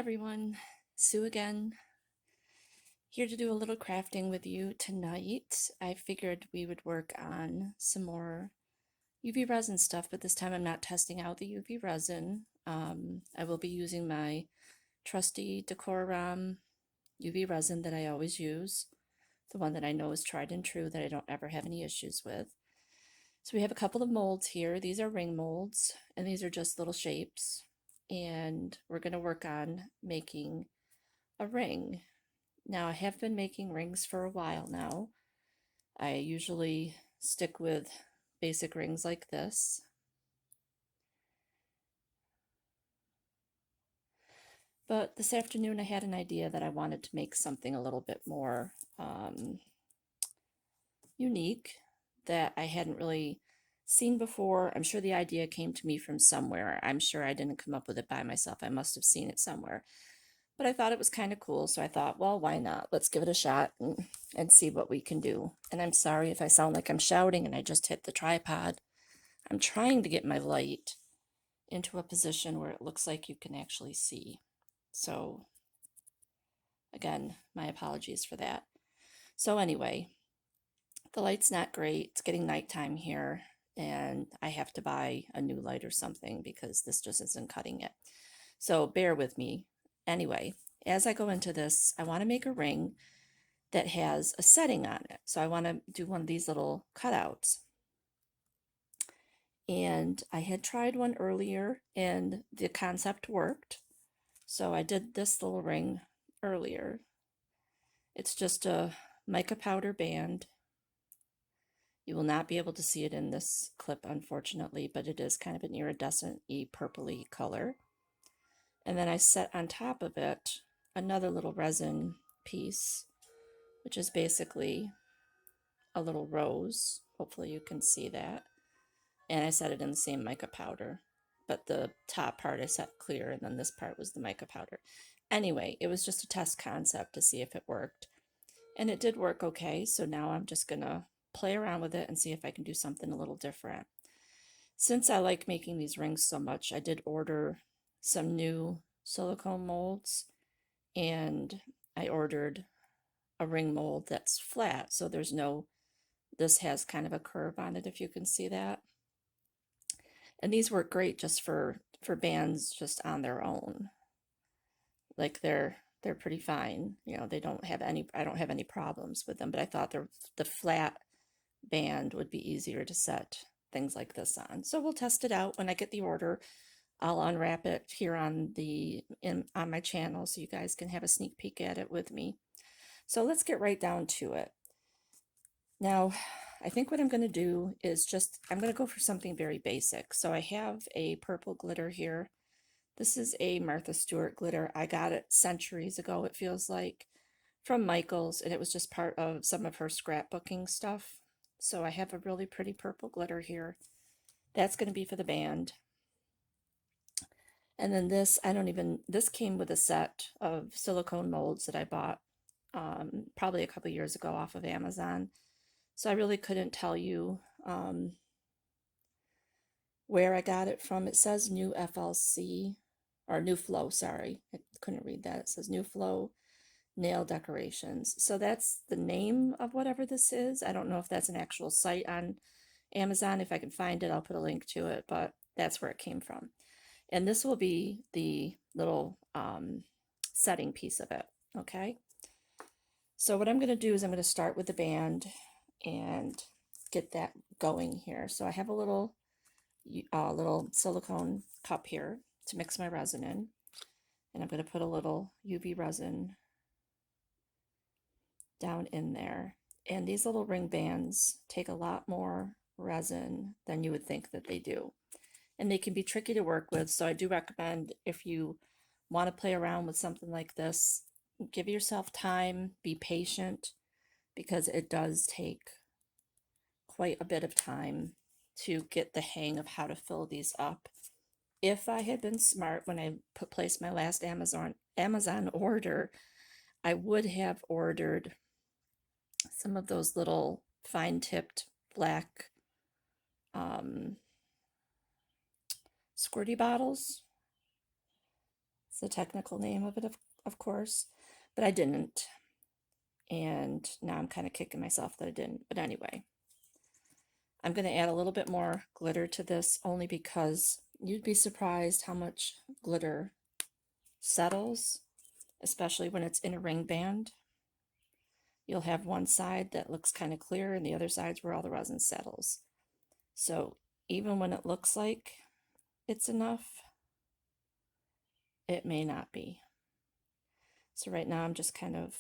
everyone, Sue again, here to do a little crafting with you tonight. I figured we would work on some more UV resin stuff, but this time I'm not testing out the UV resin. I will be using my trusty Decorum UV resin that I always use, the one that I know is tried and true that I don't ever have any issues with. So we have a couple of molds here. These are ring molds, and these are just little shapes. And we're going to work on making a ring. Now, I have been making rings for a while now. I usually stick with basic rings like this. But this afternoon I had an idea that I wanted to make something a little bit more unique that I hadn't really seen before. I'm sure the idea came to me from somewhere. I'm sure I didn't come up with it by myself. I must have seen it somewhere. But I thought it was kind of cool, so I thought, well, why not? Let's give it a shot and see what we can do. And I'm sorry if I sound like I'm shouting and I just hit the tripod. I'm trying to get my light into a position where it looks like you can actually see. So again, my apologies for that. So anyway, the light's not great. It's getting nighttime here, and I have to buy a new light or something because this just isn't cutting it. So bear with me. Anyway, as I go into this, I want to make a ring that has a setting on it. So I want to do one of these little cutouts. And I had tried one earlier and the concept worked. So I did this little ring earlier. It's just a mica powder band. You will not be able to see it in this clip, unfortunately, but it is kind of an iridescent-y purpley color. And then I set on top of it another little resin piece, which is basically a little rose. Hopefully you can see that. And I set it in the same mica powder, but the top part I set clear, and then this part was the mica powder. Anyway, it was just a test concept to see if it worked. And it did work okay, so now I'm just gonna play around with it and see if I can do something a little different. Since I like making these rings so much, I did order some new silicone molds, and I ordered a ring mold that's flat, so there's no, this has kind of a curve on it, if you can see that. And these work great just for bands just on their own. Like they're pretty fine. You know, they don't have any, I don't have any problems with them, but I thought the flat band would be easier to set things like this on. So we'll test it out when I get the order. I'll unwrap it here on on my channel so you guys can have a sneak peek at it with me. So let's get right down to it. Now, I think what I'm going to do is I'm going to go for something very basic. So I have a purple glitter here. This is a Martha Stewart glitter. I got it centuries ago, it feels like, from Michael's, and it was just part of some of her scrapbooking stuff. So I have a really pretty purple glitter here. That's going to be for the band. And then this, this came with a set of silicone molds that I bought probably a couple years ago off of Amazon. So I really couldn't tell you where I got it from. It says New FLC, or New Flow, sorry. I couldn't read that. It says New Flow Nail Decorations. So that's the name of whatever this is. I don't know if that's an actual site on Amazon. If I can find it, I'll put a link to it, but that's where it came from. And this will be the little setting piece of it, okay? So what I'm going to do is I'm going to start with the band and get that going here. So I have a little silicone cup here to mix my resin in, and I'm going to put a little UV resin down in there. And these little ring bands take a lot more resin than you would think that they do, and they can be tricky to work with. So I do recommend, if you want to play around with something like this, give yourself time, be patient, because it does take quite a bit of time to get the hang of how to fill these up. If I had been smart when I placed my last Amazon order, I would have ordered some of those little fine-tipped black squirty bottles. It's the technical name of it, of course, but I didn't. And now I'm kind of kicking myself that I didn't. But anyway, I'm going to add a little bit more glitter to this only because you'd be surprised how much glitter settles, especially when it's in a ring band. You'll have one side that looks kind of clear and the other side's where all the resin settles. So even when it looks like it's enough, it may not be. So right now I'm just kind of,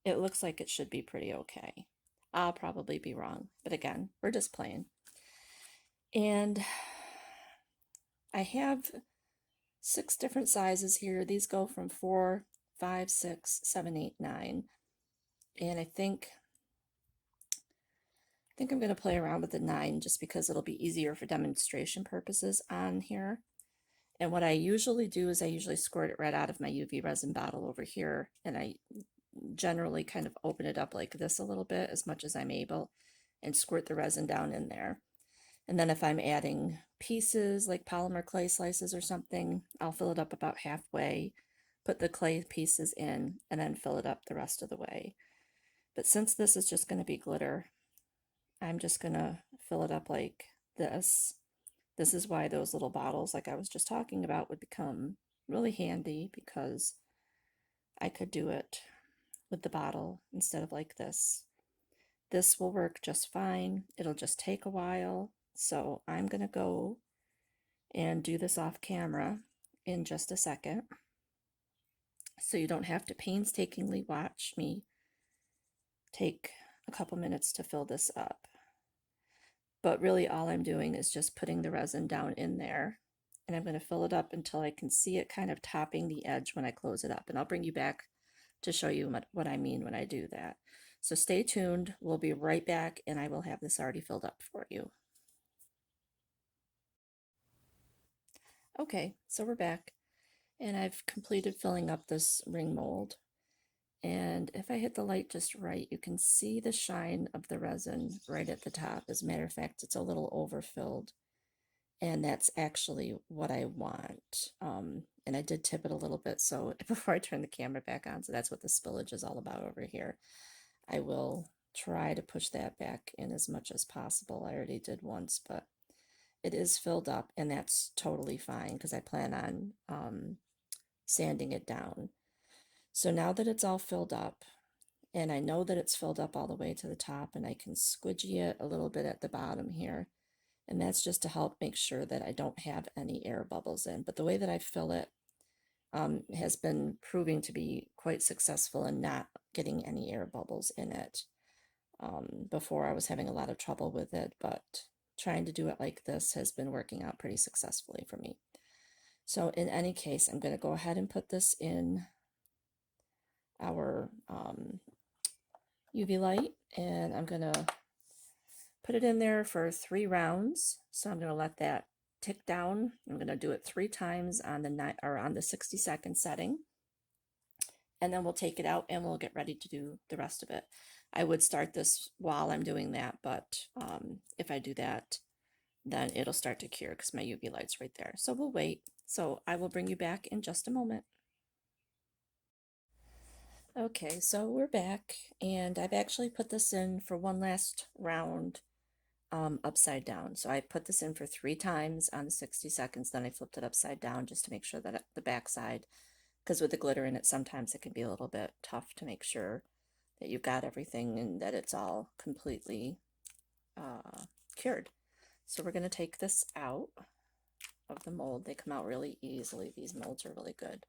it looks like it should be pretty okay. I'll probably be wrong, but again, we're just playing. And I have 6 different sizes here. These go from 4, 5, 6, 7, 8, 9. And I think I'm going to play around with the 9 just because it'll be easier for demonstration purposes on here. And what I usually do is I usually squirt it right out of my UV resin bottle over here, and I generally kind of open it up like this a little bit as much as I'm able and squirt the resin down in there. And then if I'm adding pieces like polymer clay slices or something, I'll fill it up about halfway, put the clay pieces in, and then fill it up the rest of the way. But since this is just going to be glitter, I'm just going to fill it up like this. This is why those little bottles, like I was just talking about, would become really handy, because I could do it with the bottle instead of like this. This will work just fine. It'll just take a while. So I'm going to go and do this off camera in just a second, so you don't have to painstakingly watch me take a couple minutes to fill this up. But really all I'm doing is just putting the resin down in there, and I'm going to fill it up until I can see it kind of topping the edge when I close it up. And I'll bring you back to show you what I mean when I do that. So stay tuned. We'll be right back, and I will have this already filled up for you. Okay, so we're back, and I've completed filling up this ring mold. And if I hit the light just right, you can see the shine of the resin right at the top. As a matter of fact, it's a little overfilled, and that's actually what I want. And I did tip it a little bit so before I turn the camera back on, so that's what the spillage is all about over here. I will try to push that back in as much as possible. I already did once, but it is filled up, and that's totally fine because I plan on sanding it down. So now that it's all filled up, and I know that it's filled up all the way to the top, and I can squidgy it a little bit at the bottom here, and that's just to help make sure that I don't have any air bubbles in. But the way that I fill it has been proving to be quite successful in not getting any air bubbles in it. Before I was having a lot of trouble with it, but trying to do it like this has been working out pretty successfully for me. So in any case, I'm going to go ahead and put this in our UV light, and I'm going to put it in there for 3 rounds. So I'm going to let that tick down. I'm going to do it 3 times on the 60-second setting, and then we'll take it out and we'll get ready to do the rest of it. I would start this while I'm doing that, but if I do that, then it'll start to cure because my UV light's right there. So we'll wait. So I will bring you back in just a moment. Okay, so we're back, and I've actually put this in for one last round upside down. So I put this in for 3 times on the 60 seconds, then I flipped it upside down just to make sure that the back side, because with the glitter in it, sometimes it can be a little bit tough to make sure that you've got everything and that it's all completely cured. So we're going to take this out of the mold. They come out really easily. These molds are really good.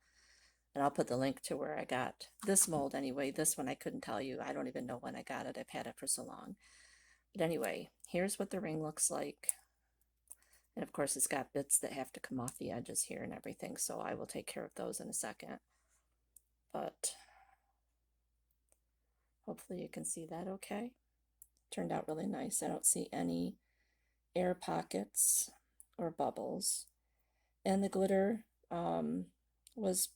And I'll put the link to where I got this mold anyway. This one I couldn't tell you. I don't even know when I got it. I've had it for so long. But anyway, here's what the ring looks like. And of course, it's got bits that have to come off the edges here and everything. So I will take care of those in a second. But hopefully you can see that okay. Turned out really nice. I don't see any air pockets or bubbles. And the glitter was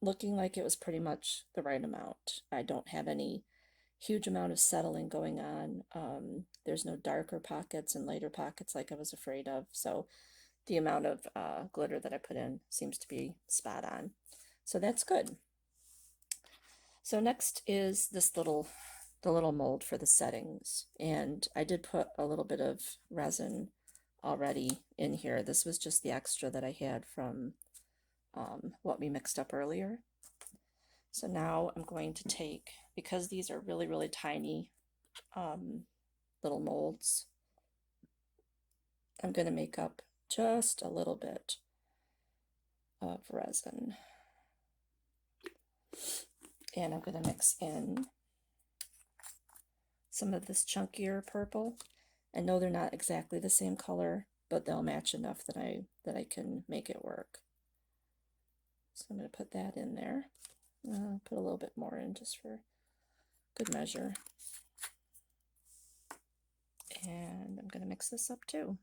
looking like it was pretty much the right amount. I don't have any huge amount of settling going on. There's no darker pockets and lighter pockets like I was afraid of. So the amount of glitter that I put in seems to be spot on. So that's good. So next is the little mold for the settings. And I did put a little bit of resin already in here. This was just the extra that I had from what we mixed up earlier. So now I'm going to take, because these are really, really tiny little molds, I'm going to make up just a little bit of resin. And I'm going to mix in some of this chunkier purple. I know they're not exactly the same color, but they'll match enough that I can make it work. So I'm going to put that in there. Put a little bit more in just for good measure. And I'm going to mix this up too.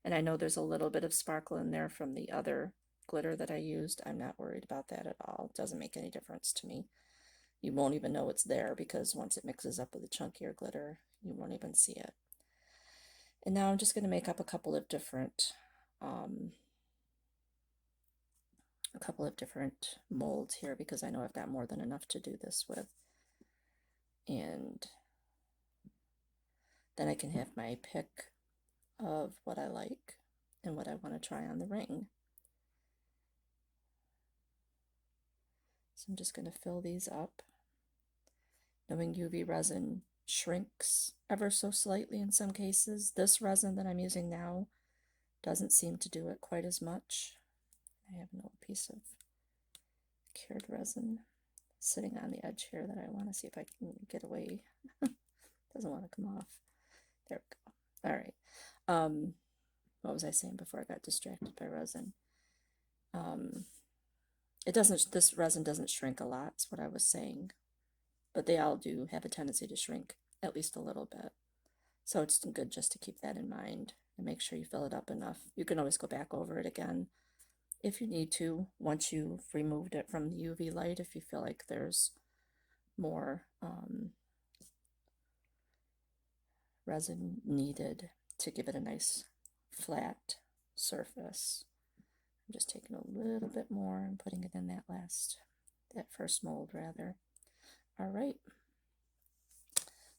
And I know there's a little bit of sparkle in there from the other glitter that I used. I'm not worried about that at all. It doesn't make any difference to me. You won't even know it's there because once it mixes up with the chunkier glitter, you won't even see it. And now I'm just going to make up a couple of different molds here because I know I've got more than enough to do this with. And then I can have my pick of what I like and what I want to try on the ring. So I'm just going to fill these up. Knowing UV resin shrinks ever so slightly in some cases. This resin that I'm using now doesn't seem to do it quite as much. I have an old piece of cured resin sitting on the edge here that I want to see if I can get away. Doesn't want to come off. There we go. All right. What was I saying before I got distracted by resin? This resin doesn't shrink a lot, is what I was saying. But they all do have a tendency to shrink at least a little bit. So it's good just to keep that in mind and make sure you fill it up enough. You can always go back over it again if you need to, once you've removed it from the UV light, if you feel like there's more resin needed to give it a nice flat surface. I'm just taking a little bit more and putting it in that first mold rather. All right,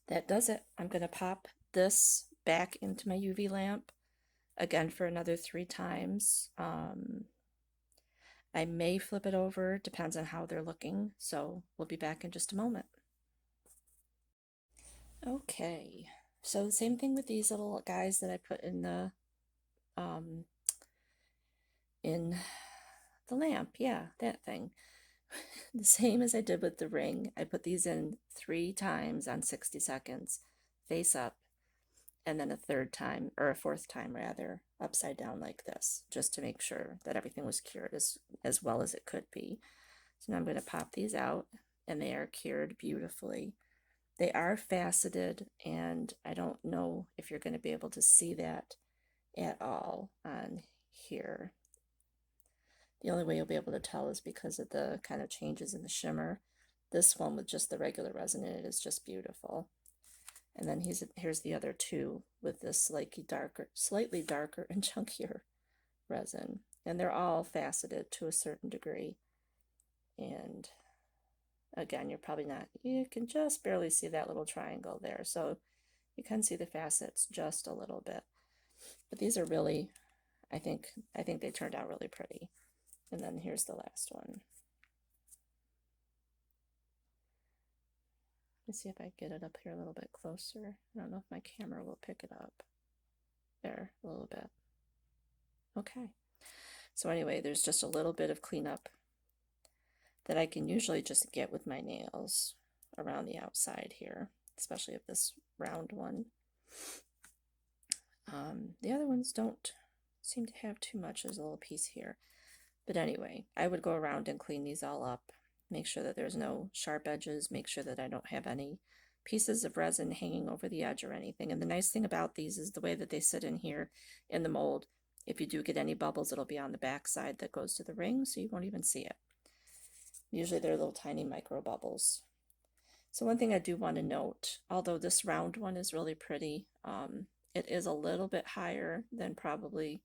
that does it. I'm going to pop this back into my UV lamp again for another 3 times. I may flip it over, depends on how they're looking, so we'll be back in just a moment. Okay, so the same thing with these little guys that I put in the lamp, yeah, that thing. The same as I did with the ring. I put these in 3 times on 60 seconds, face up, and then a 3rd time, or a 4th time rather, upside down like this, just to make sure that everything was cured as well as it could be. So now I'm going to pop these out, and they are cured beautifully. They are faceted, and I don't know if you're going to be able to see that at all on here. The only way you'll be able to tell is because of the kind of changes in the shimmer. This one with just the regular resin in it is just beautiful. And then here's the other 2 with this slightly darker and chunkier resin. And they're all faceted to a certain degree. And again, you can just barely see that little triangle there. So you can see the facets just a little bit. But these are really, I think they turned out really pretty. And then here's the last one. Let's see if I get it up here a little bit closer. I don't know if my camera will pick it up. There, a little bit. Okay. So anyway, there's just a little bit of cleanup that I can usually just get with my nails around the outside here, especially of this round one. The other ones don't seem to have too much. There's a little piece here. But anyway, I would go around and clean these all up. Make sure that there's no sharp edges. Make sure that I don't have any pieces of resin hanging over the edge or anything. And the nice thing about these is the way that they sit in here in the mold. If you do get any bubbles, it'll be on the back side that goes to the ring, so you won't even see it. Usually they're little tiny micro bubbles. So one thing I do want to note, although this round one is really pretty, it is a little bit higher than probably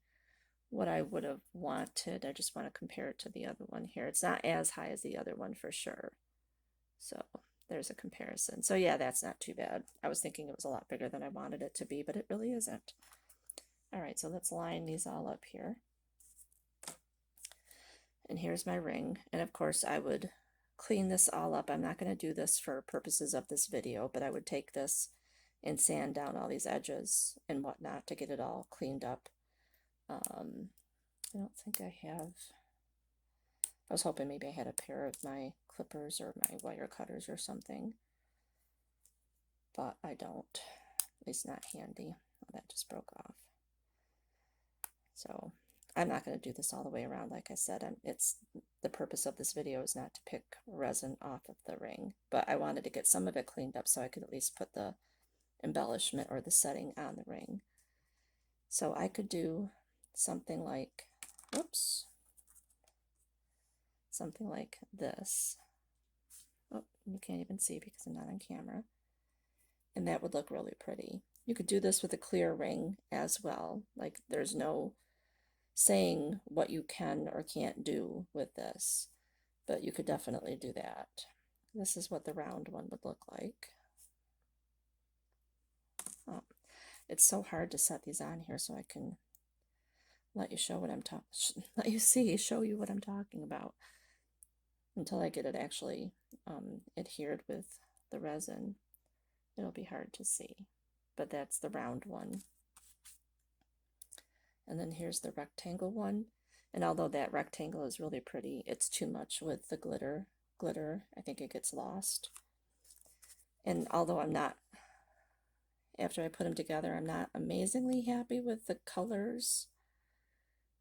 what I would have wanted. I just want to compare it to the other one here. It's not as high as the other one for sure. So there's a comparison. So yeah, that's not too bad. I was thinking it was a lot bigger than I wanted it to be, but it really isn't. All right, so let's line these all up here. And here's my ring. And of course I would clean this all up. I'm not going to do this for purposes of this video, but I would take this and sand down all these edges and whatnot to get it all cleaned up. I don't think I have. I was hoping maybe I had a pair of my clippers or my wire cutters or something, but I don't. At least not handy. Oh, that just broke off. So I'm not going to do this all the way around. Like I said, it's the purpose of this video is not to pick resin off of the ring, but I wanted to get some of it cleaned up so I could at least put the embellishment or the setting on the ring. So I could do something like, whoops, something like this. Oh, you can't even see because I'm not on camera. And that would look really pretty. You could do this with a clear ring as well. Like there's no saying what you can or can't do with this, but you could definitely do that. This is what the round one would look like. Oh, it's so hard to set these on here so I can let you show what I'm talking, let you see, show you what I'm talking about until I get it actually adhered with the resin. It'll be hard to see, but that's the round one. And then here's the rectangle one. And although that rectangle is really pretty, it's too much with the glitter. I think it gets lost. And although I'm not, after I put them together, I'm not amazingly happy with the colors.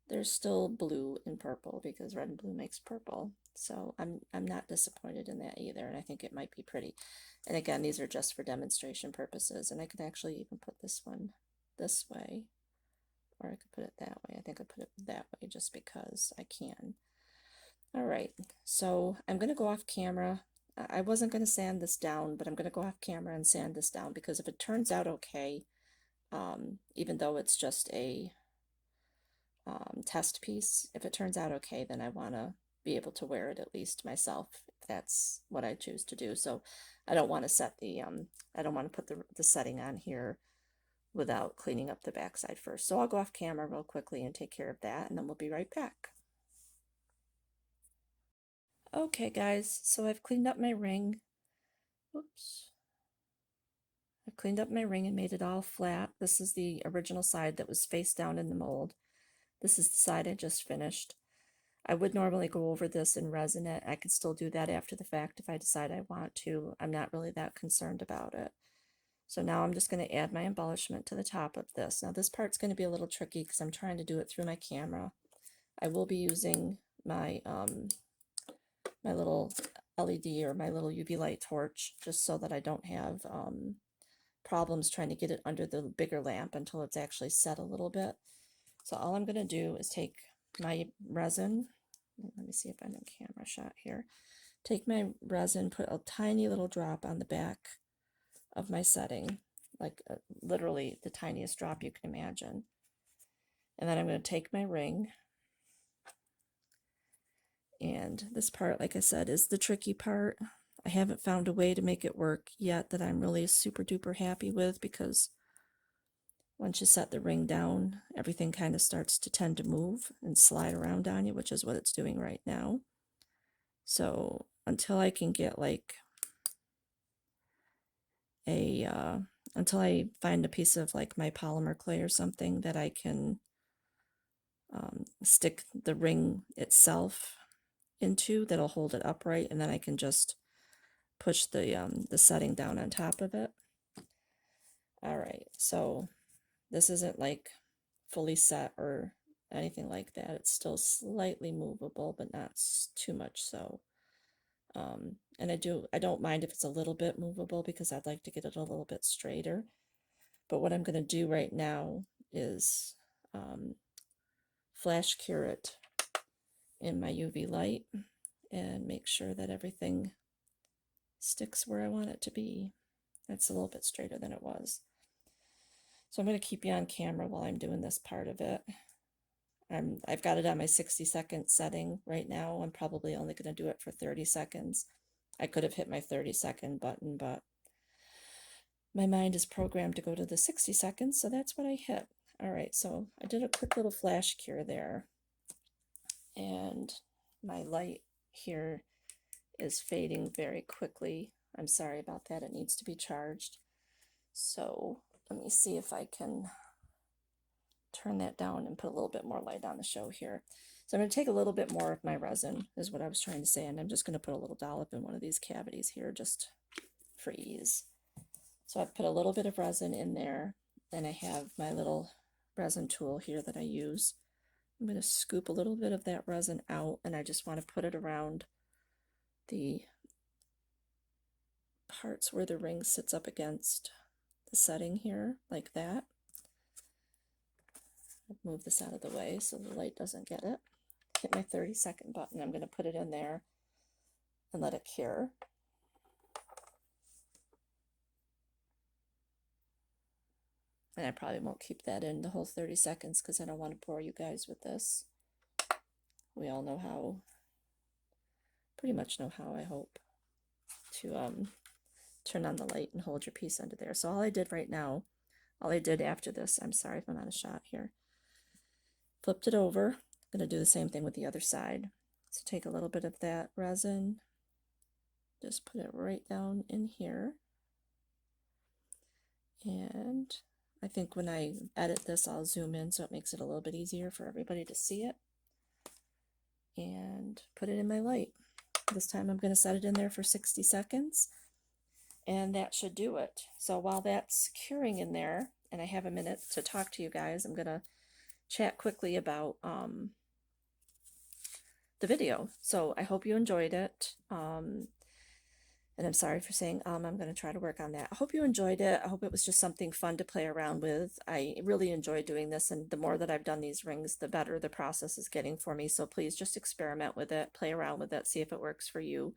There's still blue and purple because red and blue makes purple. So I'm not disappointed in that either, and I think it might be pretty. And again, these are just for demonstration purposes, and I could actually even put this one this way, or I could put it that way. I think I put it that way just because I can. All right, so I'm going to go off camera. I wasn't going to sand this down, but I'm going to go off camera and sand this down because if it turns out okay, even though it's just a test piece, if it turns out okay, then I want to be able to wear it at least myself if that's what I choose to do. So I don't want to set the I don't want to put the setting on here without cleaning up the backside first. So I'll go off camera real quickly and take care of that, and then we'll be right back. Okay guys, so I've cleaned up my ring. Oops. I've cleaned up my ring and made it all flat. This is the original side that was face down in the mold. This is the side I just finished. I would normally go over this and resin it. I could still do that after the fact if I decide I want to. I'm not really that concerned about it. So now I'm just going to add my embellishment to the top of this. Now this part's going to be a little tricky because I'm trying to do it through my camera. I will be using my my little LED or my little UV light torch just so that I don't have problems trying to get it under the bigger lamp until it's actually set a little bit. So all I'm going to do is take my resin. Let me see if I'm in camera shot here. Take my resin, put a tiny little drop on the back of my setting, like literally the tiniest drop you can imagine. And then I'm going to take my ring. And this part, like I said, is the tricky part. I haven't found a way to make it work yet that I'm really super duper happy with, because once you set the ring down, everything kind of starts to tend to move and slide around on you, which is what it's doing right now. So until I can get like a, until I find a piece of like my polymer clay or something that I can stick the ring itself into that'll hold it upright, and then I can just push the setting down on top of it. All right, so this isn't like fully set or anything like that. It's still slightly movable, but not too much so. And I don't mind if it's a little bit movable because I'd like to get it a little bit straighter. But what I'm going to do right now is flash cure it in my UV light and make sure that everything sticks where I want it to be. It's a little bit straighter than it was. So I'm going to keep you on camera while I'm doing this part of it. I've got it on my 60-second setting right now. I'm probably only going to do it for 30 seconds. I could have hit my 30-second button, but my mind is programmed to go to the 60 seconds, so that's what I hit. All right, so I did a quick little flash cure there, and my light here is fading very quickly. I'm sorry about that, it needs to be charged. So let me see if I can turn that down and put a little bit more light on the show here. So I'm going to take a little bit more of my resin, is what I was trying to say, and I'm just going to put a little dollop in one of these cavities here just for ease. So I've put a little bit of resin in there, and I have my little resin tool here that I use. I'm going to scoop a little bit of that resin out, and I just want to put it around the parts where the ring sits up against the setting here, like that. I'll move this out of the way so the light doesn't get it. Hit my 30-second button. I'm going to put it in there and let it cure. And I probably won't keep that in the whole 30 seconds because I don't want to bore you guys with this. We all know how, pretty much know how, I hope, to turn on the light and hold your piece under there. So all I did right now, all I did after this, I'm sorry if I'm out of shot here, flipped it over. I'm going to do the same thing with the other side. So take a little bit of that resin, just put it right down in here. And I think when I edit this, I'll zoom in so it makes it a little bit easier for everybody to see it. And put it in my light. This time I'm going to set it in there for 60 seconds. And that should do it. So while that's curing in there, and I have a minute to talk to you guys, I'm going to chat quickly about the video. So I hope you enjoyed it. And I'm sorry for saying I'm going to try to work on that. I hope you enjoyed it. I hope it was just something fun to play around with. I really enjoy doing this, and the more that I've done these rings, the better the process is getting for me. So please just experiment with it, play around with it, see if it works for you.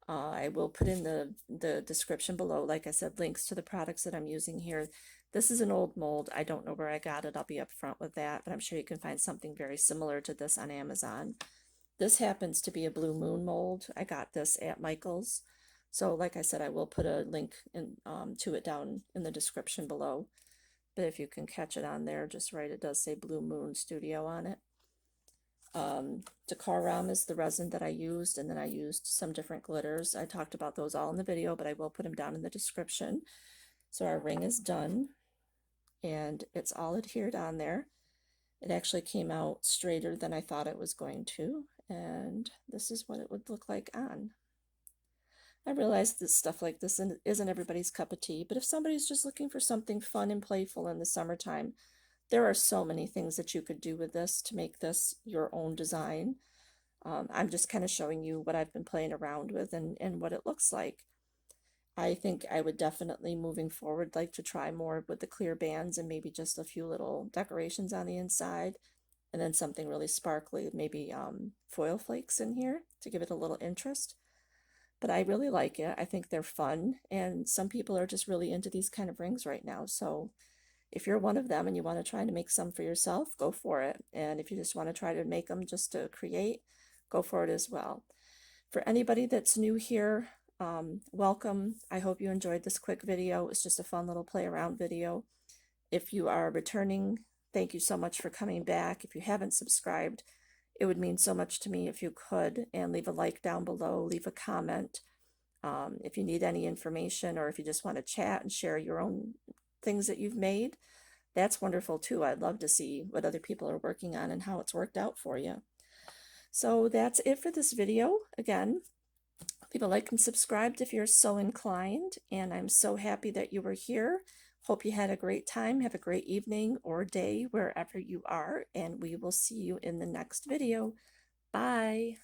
I will put in the description below, like I said, links to the products that I'm using here. This is an old mold. I don't know where I got it. I'll be upfront with that, but I'm sure you can find something very similar to this on Amazon. This happens to be a Blue Moon mold. I got this at Michael's. So like I said, I will put a link in, to it down in the description below. But if you can catch it on there, just right, it does say Blue Moon Studio on it. Decorum is the resin that I used, and then I used some different glitters. I talked about those all in the video, but I will put them down in the description. So our ring is done, and it's all adhered on there. It actually came out straighter than I thought it was going to, and this is what it would look like on. I realize that stuff like this isn't everybody's cup of tea, but if somebody's just looking for something fun and playful in the summertime, there are so many things that you could do with this to make this your own design. I'm just kind of showing you what I've been playing around with and what it looks like. I think I would definitely, moving forward, like to try more with the clear bands and maybe just a few little decorations on the inside, and then something really sparkly, maybe foil flakes in here to give it a little interest. But I really like it. I think they're fun, and some people are just really into these kind of rings right now. So if you're one of them and you want to try to make some for yourself, go for it. And if you just want to try to make them just to create, go for it as well. For anybody that's new here, welcome. I hope you enjoyed this quick video. It's just a fun little play around video. If you are returning, thank you so much for coming back. If you haven't subscribed, it would mean so much to me if you could, and leave a like down below, leave a comment. If you need any information, or if you just want to chat and share your own things that you've made, that's wonderful too. I'd love to see what other people are working on and how it's worked out for you. So that's it for this video. Again, leave a like and subscribe if you're so inclined, and I'm so happy that you were here. Hope you had a great time. Have a great evening or day wherever you are, and we will see you in the next video. Bye.